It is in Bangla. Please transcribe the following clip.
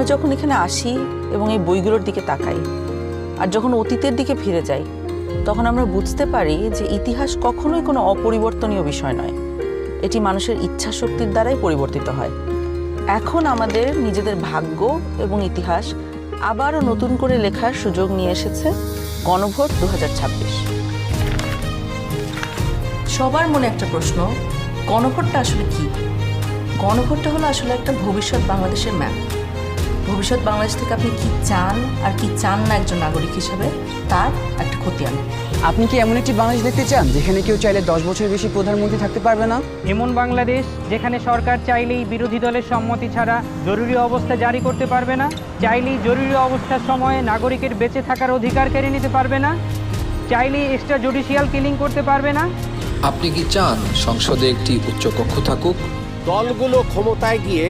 যখন এখানে আসি এবং এই বইগুলোর দিকে তাকাই আর যখন অতীতের দিকে ফিরে যাই, তখন আমরা বুঝতে পারি যে ইতিহাস কখনোই কোনো অপরিবর্তনীয় বিষয় নয়। এটি মানুষের ইচ্ছা শক্তির দ্বারাই পরিবর্তিত হয়। এখন আমাদের নিজেদের ভাগ্য এবং ইতিহাস আবারও নতুন করে লেখার সুযোগ নিয়ে এসেছে গণভোট 2026। সবার মনে একটা প্রশ্ন, গণভোটটা আসলে কি? গণভোটটা হলো আসলে একটা ভবিষ্যৎ বাংলাদেশের ম্যাপ। ভবিষ্যৎ বাংলাদেশ থেকে আপনি কি চান আর কি চান না একজন নাগরিক হিসেবে, তার একটা খতিয়ান। আপনি কি এমন একটি বাংলাদেশ দেখতে চান যেখানে কেউ চাইলে 10 বছরের বেশি প্রধানমন্ত্রী থাকতে পারবে না? এমন বাংলাদেশ যেখানে সরকার চাইলেই বিরোধী দলের সম্মতি ছাড়া জরুরি অবস্থা জারি করতে পারবে না, চাইলেই জরুরি অবস্থার সময়ে নাগরিকের বেঁচে থাকার অধিকার কেড়ে নিতে পারবে না, চাইলেই এক্সট্রা জুডিশিয়াল কিলিং করতে পারবে না। আপনি কি চান সংসদে একটি উচ্চকক্ষ থাকুক? দলগুলো ক্ষমতায় গিয়ে